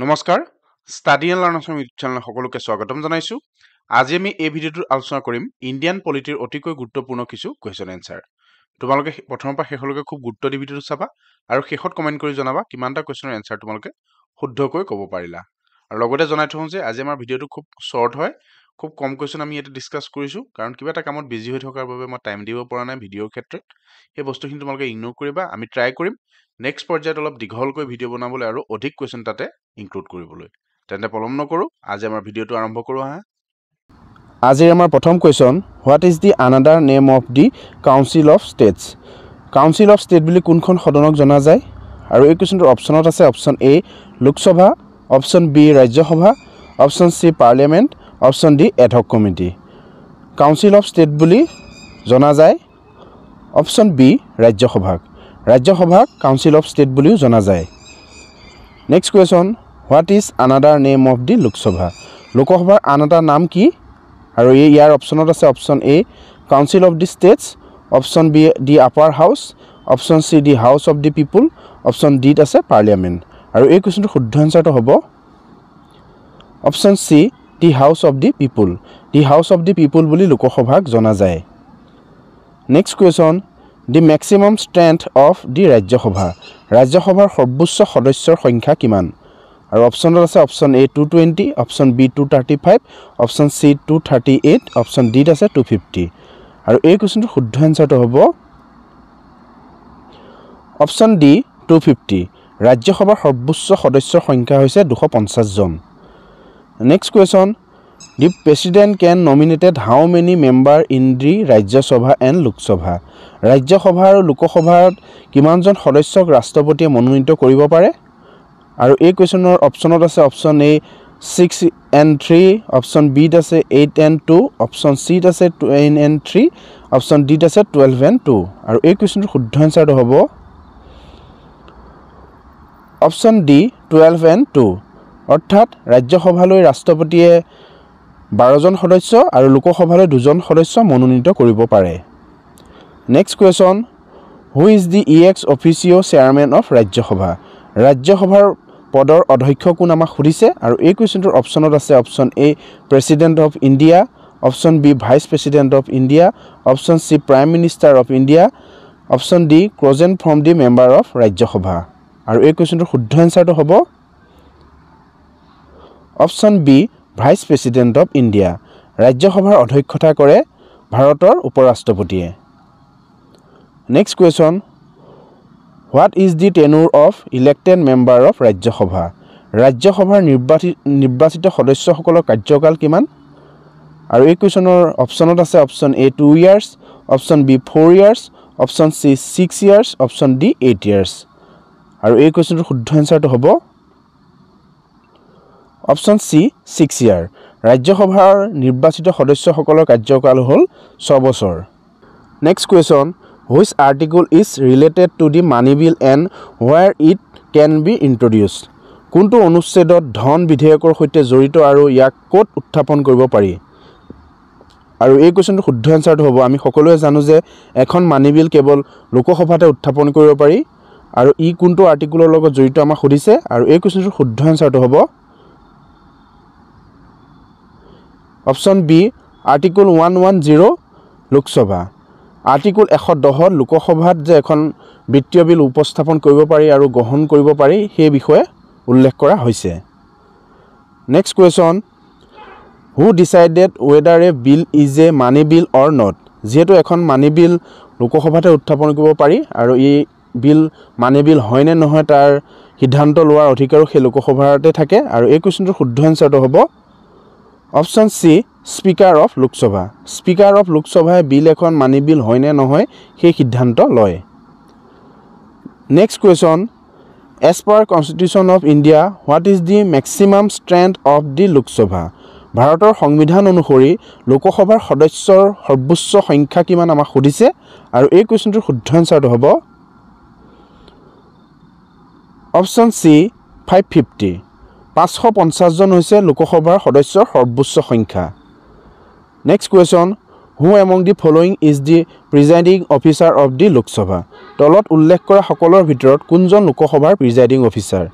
নমস্কাৰ study and learn Assam YouTube channel সকলোকে স্বাগতম জনাইছো আজি আমি এই ভিডিঅ'টোত আলোচনা কৰিম ইণ্ডিয়ান পলিটিৰ অতিকৈ গুৰুত্বপূৰ্ণ কিছু কোৱেশ্চন এনসাৰ তোমালোকে প্ৰথমৰ পৰা শেষলৈকে খুব গুৰুত্ব দি ভিডিঅ'টো চাবা আৰু শেষত কমেন্ট কৰি জনাবা কিমানটা কোৱেশ্চনৰ এনসাৰ তোমালোকে শুদ্ধকৈ ক'ব পাৰিলা আৰু লগতে জনাই থওঁ যে আজি আমাৰ ভিডিঅ'টো খুব শৰ্ট হয় খুব কম কোৱেশ্চন আমি ইয়াতে ডিসকাস কৰিছো কাৰণ কিবা এটা কামত বিজি হৈ থকাৰ বাবে মই টাইম দিব পৰা নাই ভিডিঅ'ৰ ক্ষেত্ৰত এই বস্তুখিনি তোমালোকে ইগনোৰ কৰিবা আমি ট্ৰাই কৰিম নেক্সট পৰ্যায়ত অলপ দীঘলকৈ ভিডিঅ' বনাবলৈ আৰু অধিক কোৱেশ্চন তাতে ইনক্লুড কৰিবলৈ তেন্তে পলম নকৰো আজি আমাৰ ভিডিঅ'টো আৰম্ভ কৰো হা আজিৰ আমাৰ প্ৰথম question what is the another name of the council of states council of state বুলি কোনখন সদনক জনা যায় আৰু এই কোৱেশ্চনটোৰ অপচনত আছে option A Lok Sabha option B Rajya Sabha option C parliament option D ad hoc committee council of state বুলি জনা যায় option B ৰাজ্যসভাক council of state বুলিও জনা যায় next question what is another name of the Lok Sabha লোকসভাৰ আন এটা নাম কি আৰু ইয়াৰ অপচনত আছে option A council of the states option B the upper house option C the house of the people option ডিত আছে পাৰ্লিয়ামেণ্ট আৰু এই কোৱেশ্চনটোৰ শুদ্ধ এনসাৰটো হ'ব option C the house of the people বুলি লোকসভাক জনা যায় next question the maximum strength of the ৰাজ্যসভাৰ সৰ্বোচ্চ সদস্যৰ সংখ্যা কিমান আৰু অপচনত আছে option A 220 option B 235 option C 238 option ডিত আছে 250 আৰু এই কোৱেশ্চনটোৰ শুদ্ধ এনসাৰটো হ'ব অপচন ডি 250 ৰাজ্যসভাৰ সৰ্বোচ্চ সদস্যৰ সংখ্যা হৈছে 250 জন next question the president can nominated how many member in the Rajya Sabha and Lok Sabha Rajya Sabha আৰু লোকসভাত কিমানজন সদস্যক ৰাষ্ট্ৰপতিয়ে মনোনীত কৰিব পাৰে আৰু এই কোৱেশ্চনৰ অপচনত আছে option A 6 and 3 option B ত আছে 8 and 2 অপচন সি ত আছে 10 and 3 অপচন ডি ত আছে 12 and 2 আৰু এই কোৱেশ্চনৰ শুদ্ধ এনসাৰটো হ'ব অপচন ডি 12 and 2 অৰ্থাৎ ৰাজ্যসভালৈ ৰাষ্ট্ৰপতিয়ে 12 জন সদস্য আৰু লোকসভালৈ 2 জন সদস্য মনোনীত কৰিব পাৰে next question who is the ex officio chairman of ৰাজ্যসভাৰ পদৰ অধ্যক্ষ কোন আমাক সুধিছে আৰু এই কোৱেশ্চনটোৰ অপচনত আছে option A president of India option B vice president of India option C prime minister of India option D ক্ৰজেন from the member of Rajya Sabha আৰু এই কোৱেশ্চনটোৰ শুদ্ধ এনসাৰটো হ'ব option B vice president of India ৰাজ্যসভাৰ অধ্যক্ষতা কৰে ভাৰতৰ উপৰাষ্ট্ৰপতিয়ে next question what is the টেনুৰ of elected member of ৰাজ্যসভাৰ নিৰ্বাচিত সদস্যসকলৰ কাৰ্যকাল কিমান আৰু এই কোৱেশ্চনৰ অপচনত আছে option A 2 years option B 4 years option C 6 years option D 8 years আৰু এই কোৱেশ্চনটোৰ শুদ্ধ এনসাৰটো হ'ব অপচন সি 6 ইয়াৰ ৰাজ্যসভাৰ নিৰ্বাচিত সদস্যসকলৰ কাৰ্যকাল হ'ল 6 বছৰ next question which article is related to the money bill and where it can be introduced কোনটো অনুচ্ছেদত ধন বিধেয়কৰ সৈতে জড়িত আৰু ইয়াক ক'ত উত্থাপন কৰিব পাৰি আৰু এই কোৱেশ্চনটোৰ শুদ্ধ এনসাৰটো হ'ব আমি সকলোৱে জানো যে এখন মানি বিল কেৱল লোকসভাতে উত্থাপন কৰিব পাৰি আৰু ই কোনটো আৰ্টিকুলৰ লগত জড়িত আমাক সুধিছে আৰু এই কোৱেশ্চনটোৰ শুদ্ধ এনসাৰটো হ'ব option B article 110 Lok Sabha article 110 লোকসভাত যে এখন বিত্তীয় বিল উপস্থাপন কৰিব পাৰি আৰু গ্ৰহণ কৰিব পাৰি সেই বিষয়ে উল্লেখ কৰা হৈছে next question who decided whether a bill is a money bill or not যেহেতু এখন মানি বিল লোকসভাতে উত্থাপন কৰিব পাৰি আৰু এই বিল মানি বিল হয় নে নহয় তাৰ সিদ্ধান্ত লোৱাৰ অধিকাৰো সেই লোকসভাতে থাকে আৰু এই কোৱেশ্চনটোৰ শুদ্ধ এনসাৰটো হ'ব অপচন সি স্পিকাৰ অফ লোকসভাই বিল এখন মানি বিল হয় নে নহয় সেই সিদ্ধান্ত লয় next question as per constitution of India what is the maximum strength of the Lok Sabha ভাৰতৰ সংবিধান অনুসৰি লোকসভাৰ সদস্যৰ সৰ্বোচ্চ সংখ্যা কিমান আমাক সুধিছে আৰু এই কোৱেশ্চনটোৰ শুদ্ধ এনসাৰটো হ'ব অপচন সি 550 550 জন হৈছে লোকসভাৰ সদস্যৰ সৰ্বোচ্চ সংখ্যা next question who among the following is the presiding officer of the Lok Sabha তলত উল্লেখ কৰা সকলৰ ভিতৰত কোনজন লোকসভাৰ প্ৰিজাইডিং অফিচাৰ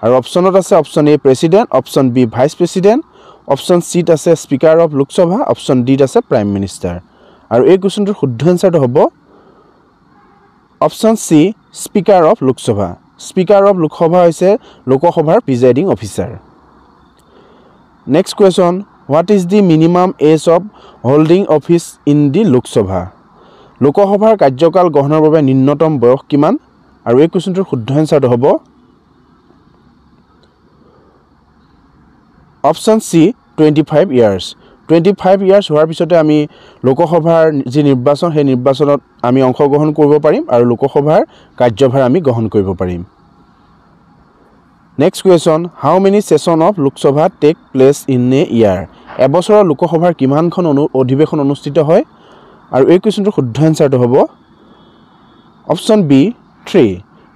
আৰু অপশ্যনত আছে option A president, option B vice president, option চিত আছে স্পীকাৰ অফ লোকসভা, অপশ্যন ডিত আছে প্ৰাইম মিনিষ্টাৰ। আৰু এই কুৱেশ্যনটোৰ শুদ্ধ এনচাৰটো হ'ব option C speaker of Lok Sabha. Speaker of Lok Sabha হৈছে লোকসভাৰ presiding officer. Next question, what is the minimum age of holding office in the Lok Sabha? লোকসভাৰ কাৰ্যকাল গ্ৰহণৰ বাবে নিম্নতম বয়স কিমান? আৰু এই কুৱেশ্যনটোৰ শুদ্ধ এনচাৰটো হ'ব অপশ্যন চি 25 ইয়াৰ্ছ। 25 ইয়াৰ্ছ হোৱাৰ পিছতে আমি লোকসভাৰ যি নিৰ্বাচন সেই নিৰ্বাচনত আমি অংশগ্ৰহণ কৰিব পাৰিম আৰু লোকসভাৰ কাৰ্যভাৰ আমি গ্ৰহণ কৰিব পাৰিম। Next question, how many session of Lok Sabha tech place in a ইয়াৰ? এবছৰৰ লোকসভাৰ কিমানখন অধিৱেশন অনুষ্ঠিত হয়? আৰু এই কুৱেশ্যনটোৰ শুদ্ধ এনচাৰটো হ'ব অপশ্যন বি 3।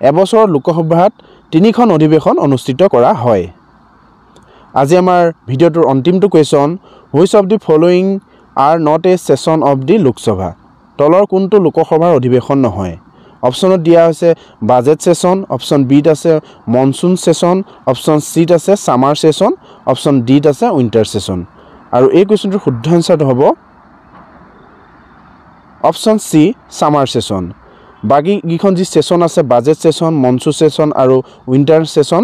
এবছৰৰ লোকসভাত 3খন অধিৱেশন অনুষ্ঠিত কৰা হয়। আজি আমাৰ ভিডিঅ'টোৰ অন্তিমটো question, which of the following are not a session of the Lok Sabha? তলৰ কোনটো লোকসভাৰ অধিৱেশন নহয়? অপশ্যনত দিয়া হৈছে বাজেট ছেছন, অপশ্যন বিত আছে মনচুন ছেছন, অপশ্যন চিত আছে ছামাৰ ছেছন, অপশ্যন ডিত আছে উইণ্টাৰ ছেছন। আৰু এই কুৱেশ্যনটোৰ শুদ্ধ এনচাৰটো হ'ব অপশ্যন চি ছামাৰ ছেছন। বাকীকেইখন যি ছেছন আছে বাজেট ছেছন, মনচুন ছেছন আৰু উইণ্টাৰ ছেছন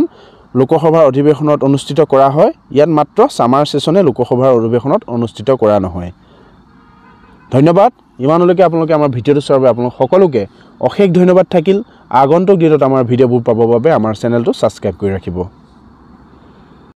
লোকসভাৰ অধিৱেশনত অনুষ্ঠিত কৰা হয়। ইয়াত মাত্ৰ ছামাৰ ছেছনে লোকসভাৰ অধিৱেশনত অনুষ্ঠিত কৰা নহয়। ধন্যবাদ। ইমানলৈকে আপোনালোকে আমাৰ ভিডিঅ'টো চোৱাৰ বাবে আপোনালোক সকলোকে অশেষ ধন্যবাদ থাকিল। আগন্তুক দিনত আমাৰ ভিডিঅ'বোৰ পাবৰ বাবে আমাৰ চেনেলটো ছাবস্ক্ৰাইব কৰি ৰাখিব।